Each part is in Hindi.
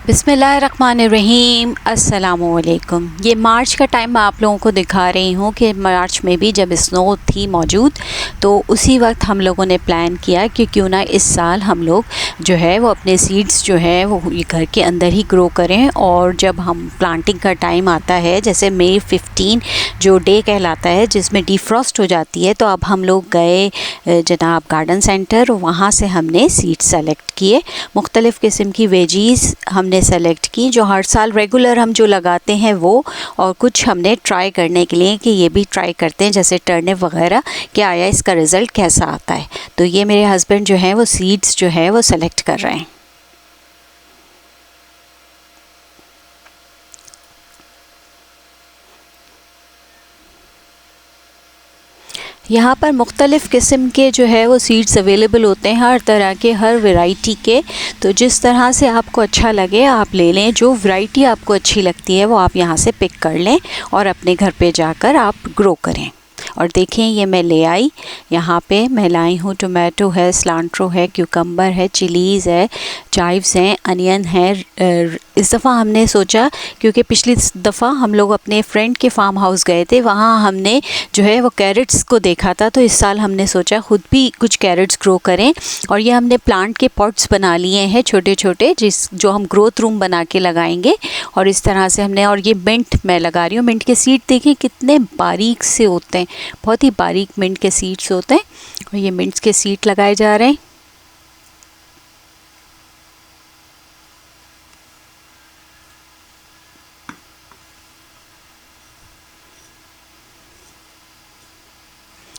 बिस्मिल्लाहिर्रहमानिर्रहीम, अस्सलामुअलैकुम। ये मार्च का टाइम मैं आप लोगों को दिखा रही हूँ कि मार्च में भी जब स्नो थी मौजूद, तो उसी वक्त हम लोगों ने प्लान किया कि क्यों ना इस साल हम लोग जो है वो अपने सीड्स जो है वो ये घर के अंदर ही ग्रो करें। और जब हम प्लांटिंग का टाइम आता है, जैसे मई 15 जो डे कहलाता है जिसमें डिफ्रॉस्ट हो जाती है, तो अब हम लोग गए जनाब गार्डन सेंटर। वहाँ से हमने सीड्स सेलेक्ट किए, मुख्तलिफ़ किस्म की वेजीज़ हमने सेलेक्ट की जो हर साल रेगुलर हम जो लगाते हैं वो, और कुछ हमने ट्राई करने के लिए कि ये भी ट्राई करते हैं जैसे टर्निप वगैरह, कि आया इसका रिज़ल्ट कैसा आता है। तो ये मेरे हस्बैंड जो हैं वो सीड्स जो है वो सेलेक्ट कर रहे हैं। यहाँ पर मुख्तलिफ़ किस्म के जो है वो सीड्स अवेलेबल होते हैं, हर तरह के, हर वैरायटी के। तो जिस तरह से आपको अच्छा लगे आप ले लें, जो वैरायटी आपको अच्छी लगती है वो आप यहाँ से पिक कर लें और अपने घर पे जाकर आप ग्रो करें। और देखें ये मैं ले आई, यहाँ पे मैं लाई हूँ टोमेटो है, सिलांट्रो है, क्यूकम्बर है, चिलीज़ है, चाइव्स हैं, अनियन है। इस दफ़ा हमने सोचा, क्योंकि पिछली दफ़ा हम लोग अपने फ्रेंड के फार्म हाउस गए थे, वहाँ हमने जो है वो कैरेट्स को देखा था, तो इस साल हमने सोचा ख़ुद भी कुछ कैरेट्स ग्रो करें। और ये हमने प्लांट के पॉट्स बना लिए हैं छोटे छोटे, जो हम ग्रोथ रूम बना के लगाएंगे। और इस तरह से हमने, और ये मिंट मैं लगा रही हूँ। मिंट के सीड देखें कितने बारीक से होते हैं, बहुत ही बारीक मिंट के सीड्स होते हैं। और ये मिंट्स के सीड लगाए जा रहे हैं।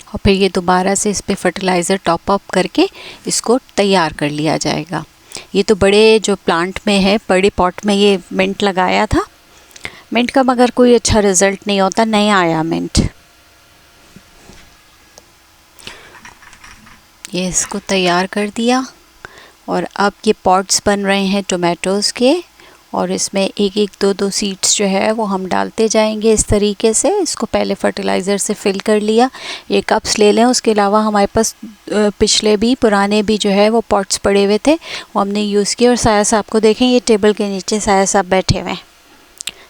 और फिर ये दोबारा से इस पे फर्टिलाइज़र टॉप अप करके इसको तैयार कर लिया जाएगा। ये तो बड़े जो प्लांट में है, बड़े पॉट में ये मिंट लगाया था। मिंट का मगर कोई अच्छा रिज़ल्ट नहीं होता, नहीं आया मिंट। ये इसको तैयार कर दिया और अब ये पॉट्स बन रहे हैं टोमेटोज़ के, और इसमें एक एक दो दो सीड्स जो है वो हम डालते जाएंगे इस तरीके से। इसको पहले फर्टिलाइज़र से फिल कर लिया। ये कप्स ले लें, उसके अलावा हमारे पास पिछले भी पुराने भी जो है वो पॉट्स पड़े हुए थे, वो हमने यूज़ किए। और साया साहब को देखें, ये टेबल के नीचे साया साहब बैठे हुए हैं।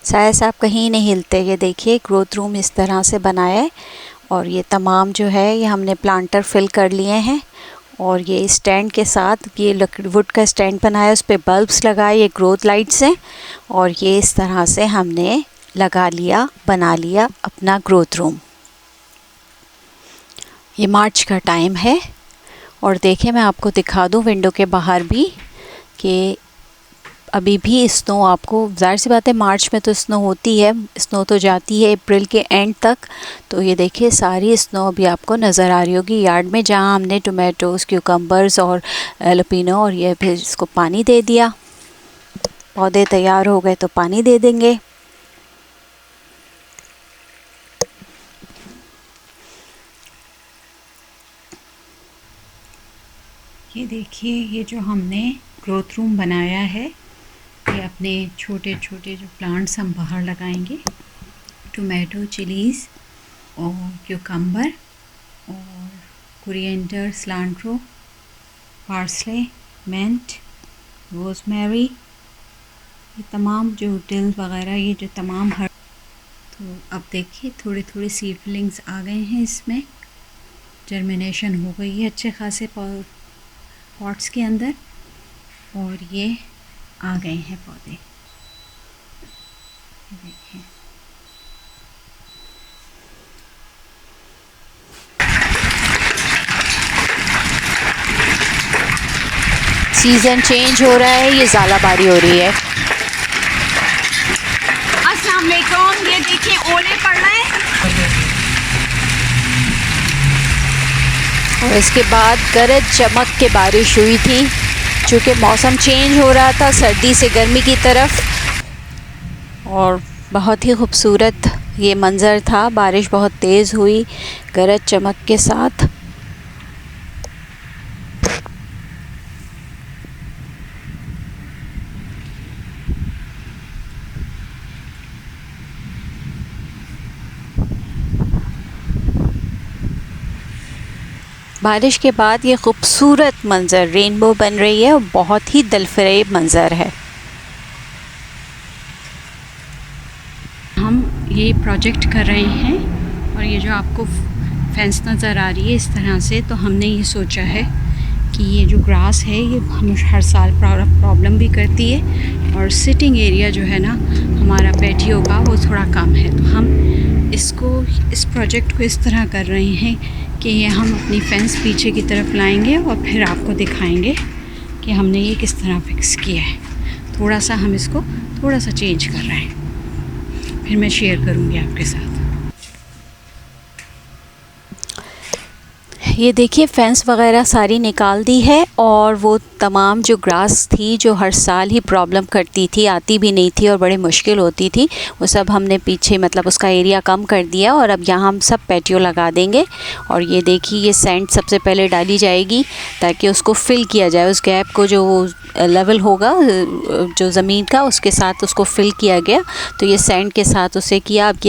साया साहब कहीं नहीं हिलते। ये देखिए ग्रोथ रूम इस तरह से बनाया है। और ये तमाम जो है ये हमने प्लांटर फिल कर लिए हैं। और ये स्टैंड के साथ ये लकड़ी वुड का स्टैंड बनाया, उस पर बल्ब्स लगाए, ये ग्रोथ लाइट्स हैं। और ये इस तरह से हमने लगा लिया, बना लिया अपना ग्रोथ रूम। ये मार्च का टाइम है। और देखें मैं आपको दिखा दूं विंडो के बाहर भी कि अभी भी स्नो, आपको ज़ाहिर सी बात है मार्च में तो स्नो होती है, स्नो तो जाती है अप्रैल के एंड तक। तो ये देखिए सारी स्नो अभी आपको नज़र आ रही होगी यार्ड में, जहाँ हमने टोमेटोज़, क्यूकम्बर्स और लपीनो, और ये फिर इसको पानी दे दिया। पौधे तैयार हो गए तो पानी दे देंगे। ये देखिए ये जो हमने ग्रोथ रूम बनाया है, ये अपने छोटे छोटे जो प्लांट्स हम बाहर लगाएंगे, टोमेटो, चिलीज़ और क्यूकम्बर और coriander, cilantro, parsley, mint, rosemary, ये तमाम जो डिल वगैरह, ये जो तमाम हर। तो अब देखिए थोड़े थोड़े सीडलिंग्स आ गए हैं, इसमें जर्मिनेशन हो गई है अच्छे खासे पॉट्स के अंदर, और ये आ गए हैं पौधे। देखिए सीज़न चेंज हो रहा है, ये ज़ालाबारी हो रही है। अस्सलाम वालेकुम। ये देखिए ओले पड़ रहे हैं। और इसके बाद गरज चमक के बारिश हुई थी, चूँकि मौसम चेंज हो रहा था सर्दी से गर्मी की तरफ। और बहुत ही खूबसूरत ये मंज़र था, बारिश बहुत तेज़ हुई गरज चमक के साथ। बारिश के बाद ये खूबसूरत मंज़र, रेनबो बन रही है और बहुत ही दिलफरेब मंज़र है। ये प्रोजेक्ट कर रहे हैं और ये जो आपको फेंस नज़र आ रही है इस तरह से, तो हमने ये सोचा है कि ये जो ग्रास है ये हम हर साल प्रॉब्लम भी करती है और सिटिंग एरिया जो है ना हमारा पैटियो का वो थोड़ा कम है, तो हम इस प्रोजेक्ट को इस तरह कर रहे हैं कि ये हम अपनी फेंस पीछे की तरफ लाएंगे और फिर आपको दिखाएंगे कि हमने ये किस तरह फिक्स किया है। थोड़ा सा हम इसको थोड़ा सा चेंज कर रहे हैं, फिर मैं शेयर करूँगी आपके साथ। ये देखिए फेंस वगैरह सारी निकाल दी है और वो तमाम जो ग्रास थी जो हर साल ही प्रॉब्लम करती थी, आती भी नहीं थी और बड़ी मुश्किल होती थी, वो सब हमने पीछे मतलब उसका एरिया कम कर दिया और अब यहाँ हम सब पैटियो लगा देंगे। और ये देखिए ये सैंड सबसे पहले डाली जाएगी ताकि उसको फिल किया जाए, उस गैप को जो लेवल होगा जो ज़मीन का उसके साथ उसको फिल किया गया, तो ये सैंड के साथ उसे किया। अब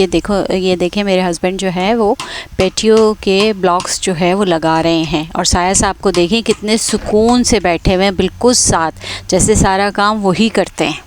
ये देखें मेरे हस्बैंड जो है वो पैटियो के ब्लॉक्स जो है वो लगा रहे हैं और साया साहब को देखें कितने सुकून से बैठे हुए हैं, बिल्कुल साथ जैसे सारा काम वही करते हैं।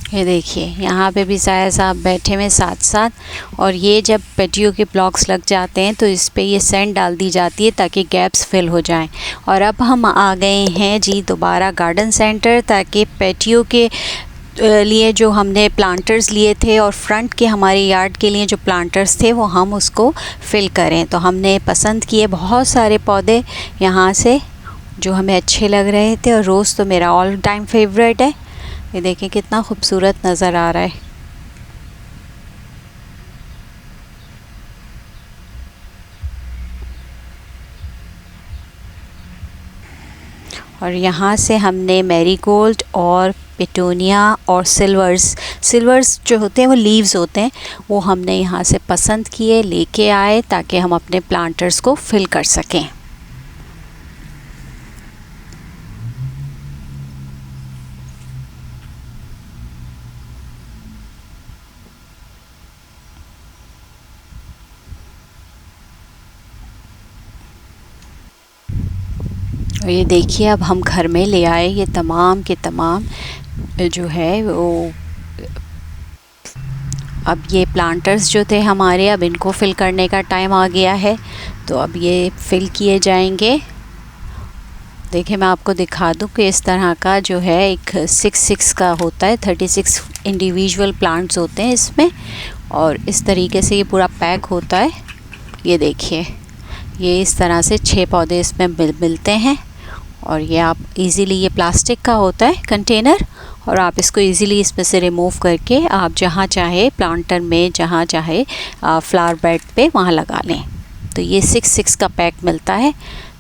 ये देखिए यहाँ पे भी साया साहब बैठे हुए साथ साथ, और ये जब पैटियो के ब्लॉक्स लग जाते हैं तो इस पे ये सैंड डाल दी जाती है ताकि गैप्स फिल हो जाएं। और अब हम आ गए हैं जी दोबारा गार्डन सेंटर, ताकि पैटियो के लिए जो हमने प्लांटर्स लिए थे और फ्रंट के हमारे यार्ड के लिए जो प्लांटर्स थे वो हम उसको फिल करें। तो हमने पसंद किए बहुत सारे पौधे यहाँ से जो हमें अच्छे लग रहे थे, और रोज़ तो मेरा ऑल टाइम फेवरेट है। ये देखें कितना खूबसूरत नज़र आ रहा है। और यहाँ से हमने मैरीगोल्ड और पिटूनिया और सिल्वर्स जो होते हैं वो लीव्स होते हैं, वो हमने यहाँ से पसंद किए लेके आए ताकि हम अपने प्लांटर्स को फिल कर सकें। और ये देखिए अब हम घर में ले आए ये तमाम के तमाम जो है वो, अब ये प्लांटर्स जो थे हमारे अब इनको फिल करने का टाइम आ गया है, तो अब ये फिल किए जाएंगे। देखिए मैं आपको दिखा दूं कि इस तरह का जो है एक 6-6 का होता है, 36 इंडिविजुअल प्लांट्स होते हैं इसमें, और इस तरीके से ये पूरा पैक होता है। ये देखिए ये इस तरह से 6 पौधे इसमें मिलते हैं, और ये आप इजीली, ये प्लास्टिक का होता है कंटेनर, और आप इसको इजीली इसमें से रिमूव करके आप जहाँ चाहे प्लांटर में, जहाँ चाहे फ्लावर बेड पे वहाँ लगा लें। तो ये 6-6 का पैक मिलता है,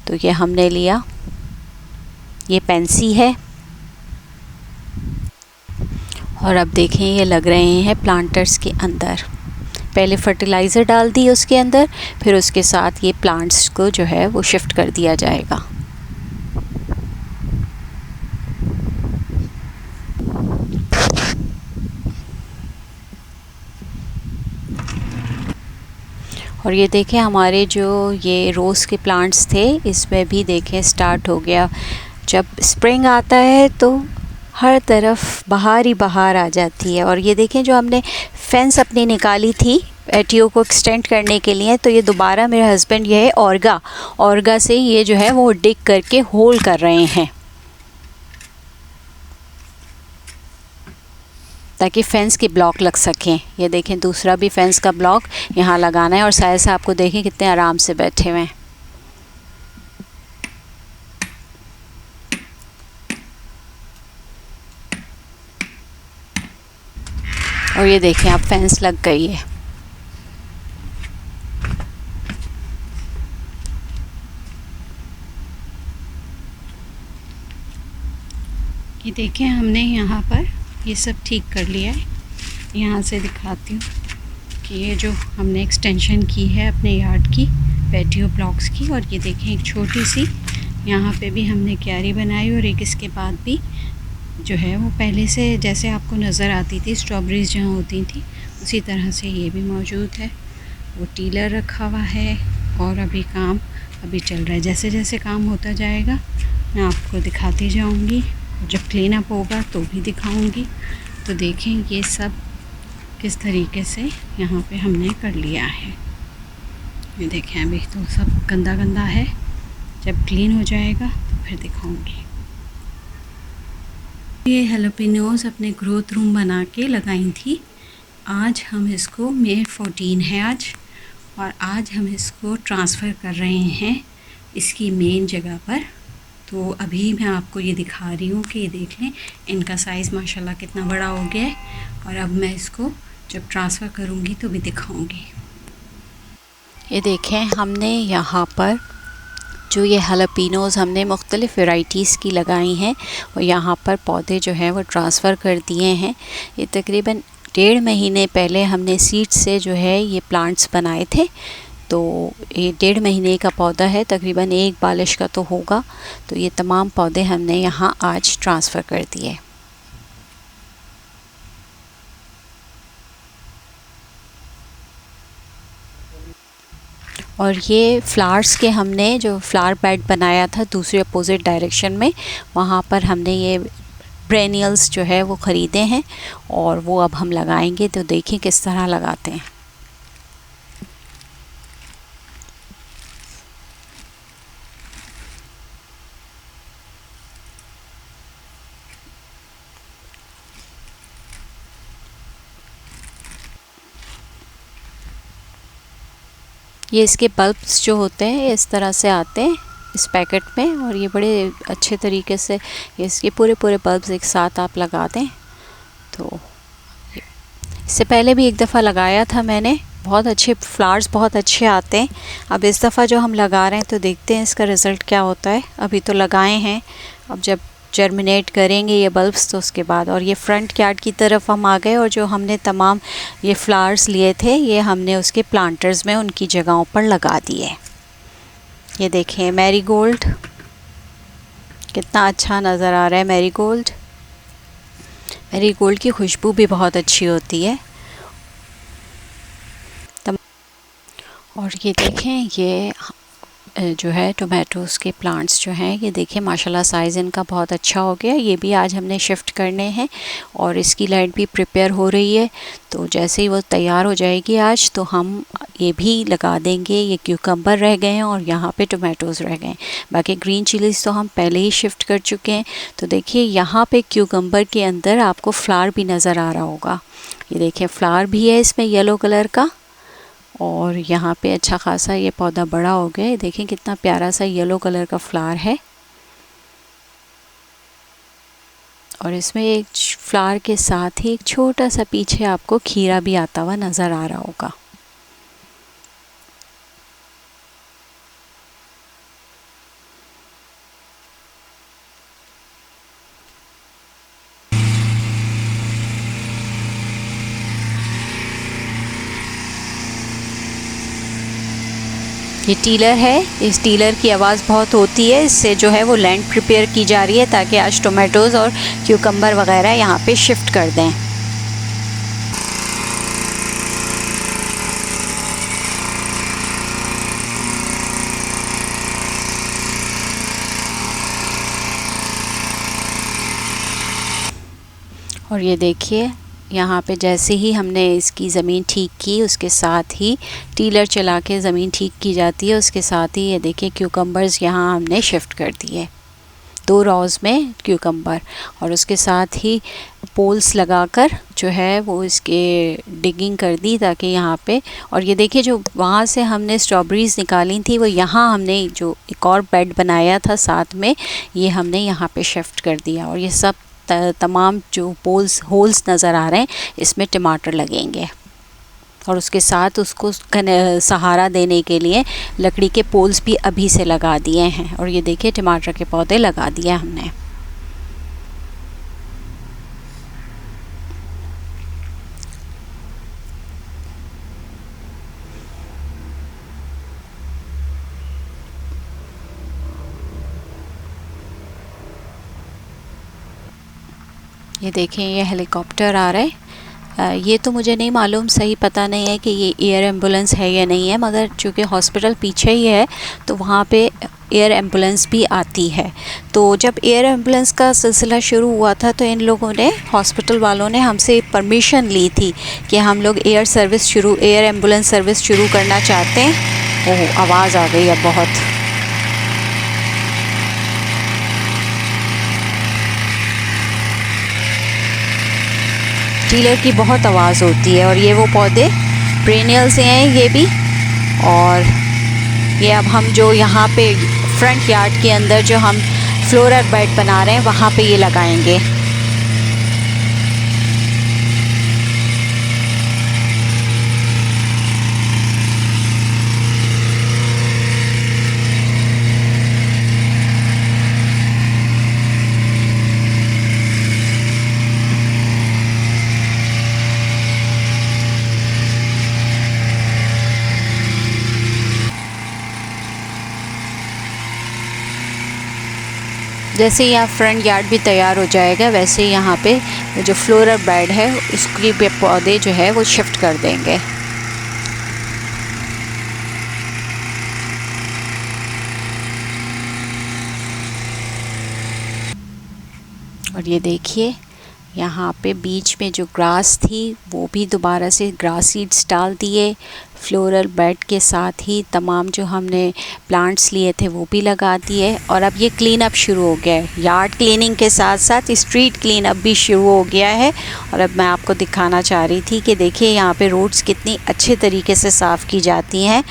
तो ये हमने लिया। ये पेंसी है, और अब देखें ये लग रहे हैं प्लांटर्स के अंदर। पहले फर्टिलाइज़र डाल दी उसके अंदर, फिर उसके साथ ये प्लांट्स को जो है वो शिफ्ट कर दिया जाएगा। और ये देखें हमारे जो ये रोज़ के प्लांट्स थे इसमें भी देखें स्टार्ट हो गया। जब स्प्रिंग आता है तो हर तरफ बाहर ही बाहर आ जाती है। और ये देखें जो हमने फेंस अपनी निकाली थी पैटियो को एक्सटेंड करने के लिए, तो ये दोबारा मेरे हस्बैंड ये ऑर्गा से ये जो है वो डिग करके होल कर रहे हैं ताकि फेंस के ब्लॉक लग सकें। ये देखें दूसरा भी फेंस का ब्लॉक यहाँ लगाना है, और साया साहब को देखें कितने आराम से बैठे हुए हैं। और ये देखें अब फेंस लग गई है। ये देखें हमने यहाँ पर ये सब ठीक कर लिया है। यहाँ से दिखाती हूँ कि ये जो हमने एक्सटेंशन की है अपने यार्ड की पैटियो ब्लॉक्स की, और ये देखें एक छोटी सी यहाँ पे भी हमने क्यारी बनाई, और एक इसके बाद भी जो है वो पहले से जैसे आपको नज़र आती थी स्ट्रॉबेरीज़ जहाँ होती थी उसी तरह से ये भी मौजूद है। वो टीलर रखा हुआ है और अभी काम चल रहा है। जैसे जैसे काम होता जाएगा मैं आपको दिखाती जाऊंगी, जब क्लीन अप होगा तो भी दिखाऊंगी। तो देखें ये सब किस तरीके से यहाँ पे हमने कर लिया है। ये देखें अभी तो सब गंदा गंदा है, जब क्लीन हो जाएगा तो फिर दिखाऊंगी। ये हैलोपिनोज़ अपने ग्रोथ रूम बना के लगाई थी। आज हम इसको May 14 है आज, और आज हम इसको ट्रांसफ़र कर रहे हैं इसकी मेन जगह पर। तो अभी मैं आपको ये दिखा रही हूँ कि ये देख लें इनका साइज़ माशाल्लाह कितना बड़ा हो गया है। और अब मैं इसको जब ट्रांसफ़र करूँगी तो भी दिखाऊँगी। ये देखें हमने यहाँ पर जो ये हैलोपिनोज़ हमने मुख्तलिफ़ वैराइटीज़ की लगाई हैं और यहाँ पर पौधे जो हैं वो ट्रांसफ़र कर दिए हैं। ये तकरीबन 1.5 महीने पहले हमने सीड से जो है ये प्लांट्स बनाए थे। तो ये 1.5 महीने का पौधा है, तकरीबन 1 बारिश का तो होगा। तो ये तमाम पौधे हमने यहाँ आज ट्रांसफ़र कर दिए। और ये फ्लावर्स के हमने जो फ्लावर बेड बनाया था दूसरे अपोजिट डायरेक्शन में, वहाँ पर हमने ये ब्रेनियल्स जो है वो ख़रीदे हैं और वो अब हम लगाएंगे। तो देखें किस तरह लगाते हैं। ये इसके बल्ब्स जो होते हैं इस तरह से आते हैं इस पैकेट में, और ये बड़े अच्छे तरीके से इसके पूरे बल्ब्स एक साथ आप लगा दें। तो इससे पहले भी एक दफ़ा लगाया था मैंने, बहुत अच्छे फ्लावर्स बहुत अच्छे आते हैं। अब इस दफ़ा जो हम लगा रहे हैं तो देखते हैं इसका रिज़ल्ट क्या होता है। अभी तो लगाए हैं, अब जब जर्मिनेट करेंगे ये बल्ब्स तो उसके बाद। और ये फ्रंट यार्ड की तरफ हम आ गए और जो हमने तमाम ये फ्लावर्स लिए थे ये हमने उसके प्लांटर्स में उनकी जगहों पर लगा दिए। ये देखें मैरीगोल्ड कितना अच्छा नज़र आ रहा है। मैरीगोल्ड की खुशबू भी बहुत अच्छी होती है। और ये देखें ये जो है टोमेटोज़ के प्लांट्स जो हैं ये देखें माशाल्लाह साइज़ इनका बहुत अच्छा हो गया। ये भी आज हमने शिफ्ट करने हैं और इसकी लाइट भी प्रिपेयर हो रही है। तो जैसे ही वो तैयार हो जाएगी आज तो हम ये भी लगा देंगे। ये क्यूकम्बर रह गए हैं और यहाँ पे टोमेटोज़ रह गए हैं। बाकी ग्रीन चिलीज़ तो हम पहले ही शिफ्ट कर चुके हैं। तो देखिए यहाँ पे क्यूकम्बर के अंदर आपको फ्लावर भी नज़र आ रहा होगा। ये देखिए फ्लावर भी है इसमें येलो कलर का, और यहाँ पे अच्छा खासा ये पौधा बड़ा हो गया। देखें कितना प्यारा सा येलो कलर का फ्लावर है, और इसमें एक फ्लावर के साथ ही एक छोटा सा पीछे आपको खीरा भी आता हुआ नज़र आ रहा होगा। ये टीलर है, इस टीलर की आवाज़ बहुत होती है। इससे जो है वो लैंड प्रिपेयर की जा रही है ताकि आज टोमेटोज़ और क्यूकम्बर वगैरह यहाँ पे शिफ्ट कर दें। और ये देखिए यहाँ पे जैसे ही हमने इसकी ज़मीन ठीक की उसके साथ ही टीलर चला के ज़मीन ठीक की जाती है। उसके साथ ही ये देखिए क्यूकम्बर्स यहाँ हमने शिफ्ट कर दिए 2 रॉज़ में क्यूकम्बर, और उसके साथ ही पोल्स लगाकर जो है वो इसके डिगिंग कर दी ताकि यहाँ पे। और ये देखिए जो वहाँ से हमने स्ट्रॉबेरीज़ निकाली थी वो यहाँ हमने जो एक और बेड बनाया था साथ में ये हमने यहाँ पे शिफ्ट कर दिया। और ये सब तमाम जो होल्स नज़र आ रहे हैं इसमें टमाटर लगेंगे, और उसके साथ उसको सहारा देने के लिए लकड़ी के पोल्स भी अभी से लगा दिए हैं। और ये देखिए टमाटर के पौधे लगा दिए हमने। ये देखें, ये हेलीकॉप्टर आ रहा है। ये तो मुझे नहीं मालूम, सही पता नहीं है कि ये एयर एम्बुलेंस है या नहीं है, मगर चूँकि हॉस्पिटल पीछे ही है तो वहाँ पे एयर एम्बुलेंस भी आती है। तो जब एयर एम्बुलेंस का सिलसिला शुरू हुआ था तो इन लोगों ने, हॉस्पिटल वालों ने हमसे परमिशन ली थी कि हम लोग एयर एम्बुलेंस सर्विस शुरू करना चाहते हैं। ओह, आवाज़ आ गई अब बहुत। टीलर की बहुत आवाज़ होती है। और ये वो पौधे पेरेनियल से हैं ये भी। और ये अब हम जो यहाँ पे फ्रंट यार्ड के अंदर जो हम फ्लोरल बेड बना रहे हैं वहाँ पे ये लगाएंगे। जैसे यहाँ फ्रंट यार्ड भी तैयार हो जाएगा वैसे ही यहाँ पे जो फ्लोरल बेड है उसकी भी पौधे जो है वो शिफ्ट कर देंगे। और ये देखिए, यहाँ पे बीच में जो ग्रास थी वो भी दोबारा से ग्रास सीड्स डाल दिए। फ्लोरल बेड के साथ ही तमाम जो हमने प्लांट्स लिए थे वो भी लगा दिए। और अब ये क्लीन अप शुरू हो गया है। यार्ड क्लीनिंग के साथ साथ स्ट्रीट क्लीन अप भी शुरू हो गया है। और अब मैं आपको दिखाना चाह रही थी कि देखिए यहाँ पे रोड्स कितनी अच्छे तरीके से साफ़ की जाती हैं।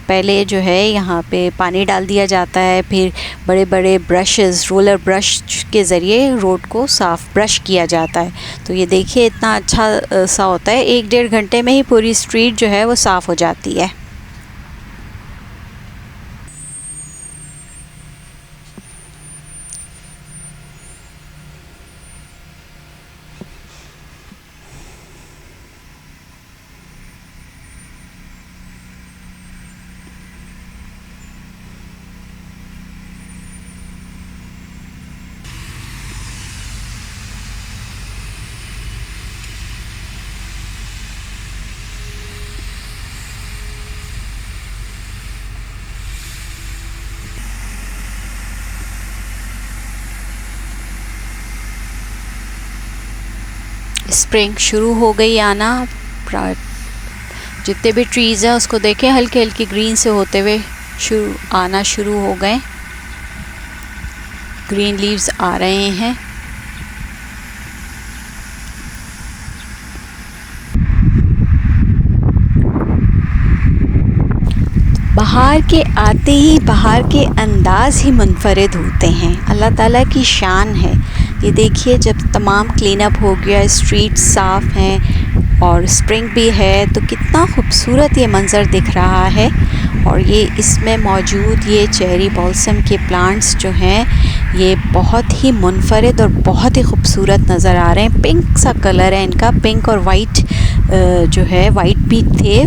पहले जो है यहाँ पे पानी डाल दिया जाता है, फिर बड़े बड़े ब्रशेस, रोलर ब्रश के ज़रिए रोड को साफ़ ब्रश किया जाता है। तो ये देखिए इतना अच्छा सा होता है, 1-1.5 घंटे में ही पूरी स्ट्रीट जो है वो साफ़ हो जाती है। स्प्रिंग शुरू हो गई आना। जितने भी ट्रीज़ हैं उसको देखें, हल्के हल्के ग्रीन से होते हुए आना शुरू हो गए। ग्रीन लीव्स आ रहे हैं। बाहर के आते ही बाहर के अंदाज़ ही मुनफरिद होते हैं, अल्लाह ताला की शान है। ये देखिए, जब तमाम क्लीन अप हो गया, स्ट्रीट साफ़ हैं और स्प्रिंग भी है तो कितना खूबसूरत ये मंज़र दिख रहा है। और ये इसमें मौजूद ये चेरी बॉल्सम के प्लांट्स जो हैं ये बहुत ही मुनफरिद और बहुत ही खूबसूरत नज़र आ रहे हैं। पिंक सा कलर है इनका, पिंक और वाइट जो है, वाइट भी थे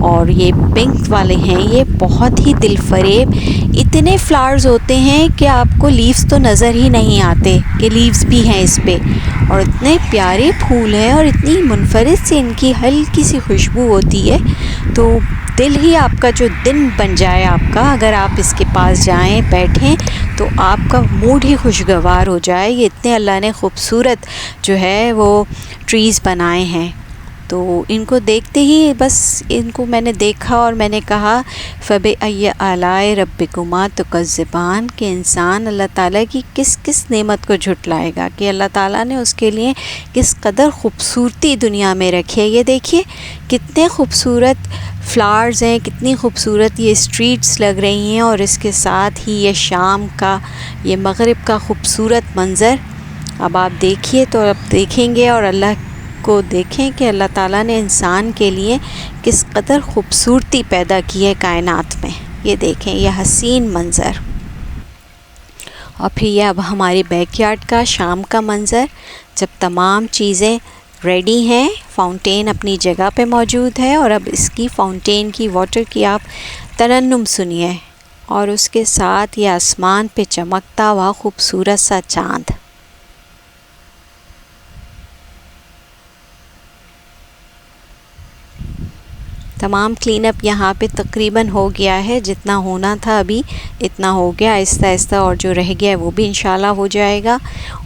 और ये पिंक वाले हैं। ये बहुत ही दिलफरेब, इतने फ्लावर्स होते हैं कि आपको लीव्स तो नज़र ही नहीं आते कि लीव्स भी हैं इस पे। और इतने प्यारे फूल हैं और इतनी मुनफरिद सी इनकी हल्की सी खुशबू होती है, तो दिल ही आपका जो दिन बन जाए आपका, अगर आप इसके पास जाएं, बैठें तो आपका मूड ही खुशगवार हो जाए। ये इतने अल्लाह ने खूबसूरत जो है वो ट्रीज़ बनाए हैं। तो इनको देखते ही बस इनको मैंने देखा और मैंने कहा फ़बे अय्य आलाए रब्बिकुमा तुकज़्ज़िबान, कि इंसान अल्लाह ताला की किस किस नेमत को झुटलाएगा, कि अल्लाह ताला ने उसके लिए किस कदर ख़ूबसूरती दुनिया में रखी है। ये देखिए कितने खूबसूरत फ्लावर्स हैं, कितनी खूबसूरत ये स्ट्रीट्स लग रही हैं। और इसके साथ ही ये शाम का, ये मग़रिब का खूबसूरत मंज़र अब आप देखिए तो अब देखेंगे और अल्लाह को देखें कि अल्लाह ताला ने इंसान के लिए किस कदर खूबसूरती पैदा की है कायनात में। ये देखें ये हसीन मंज़र। और फिर ये अब हमारे बैकयार्ड का शाम का मंज़र, जब तमाम चीज़ें रेडी हैं, फाउंटेन अपनी जगह पे मौजूद है और अब इसकी फाउंटेन की वाटर की आप तरन्नुम सुनिए और उसके साथ ये आसमान पे चमकता हुआ खूबसूरत सा चाँद। तमाम क्लीनअप यहाँ पे तकरीबन हो गया है, जितना होना था अभी इतना हो गया। आहिस्ता आहिस्ता और जो रह गया है वो भी इंशाल्लाह हो जाएगा।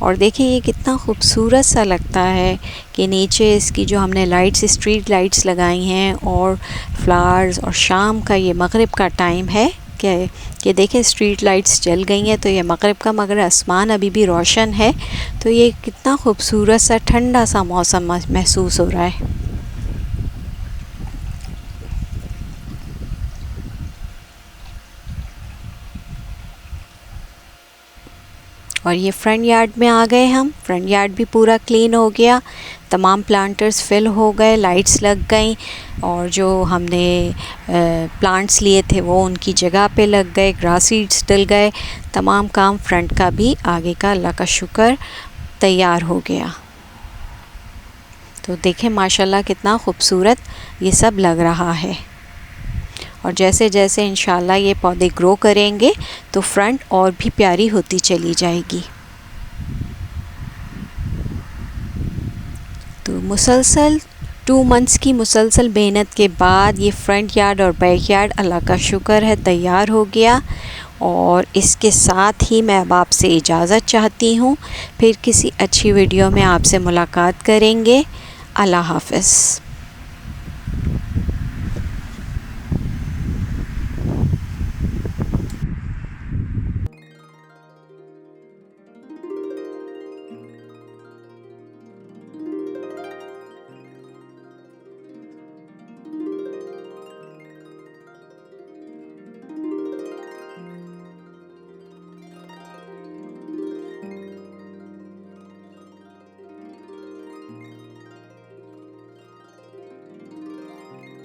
और देखें ये कितना खूबसूरत सा लगता है कि नीचे इसकी जो हमने लाइट्स, स्ट्रीट लाइट्स लगाई हैं और फ्लावर्स, और शाम का ये मगरिब का टाइम है कि देखें स्ट्रीट लाइट्स जल गई हैं तो ये मगरिब का, मगर आसमान अभी भी रोशन है। तो ये कितना खूबसूरत सा ठंडा सा मौसम महसूस हो रहा है। और ये फ्रंट यार्ड में आ गए हम। फ्रंट यार्ड भी पूरा क्लीन हो गया, तमाम प्लांटर्स फिल हो गए, लाइट्स लग गई, और जो हमने प्लांट्स लिए थे वो उनकी जगह पे लग गए, ग्रास सीड्स डल गए। तमाम काम फ्रंट का भी आगे का अल्लाह का शुक्र तैयार हो गया। तो देखें माशाल्लाह कितना खूबसूरत ये सब लग रहा है। और जैसे जैसे इंशाल्लाह ये पौधे ग्रो करेंगे तो फ्रंट और भी प्यारी होती चली जाएगी। तो मुसलसल 2 मंथ्स की मुसलसल मेहनत के बाद ये फ्रंट यार्ड और बैक यार्ड अल्लाह का शुक्र है तैयार हो गया। और इसके साथ ही मैं अब आपसे इजाज़त चाहती हूँ, फिर किसी अच्छी वीडियो में आपसे मुलाकात करेंगे। अल्लाह हाफ़िज़।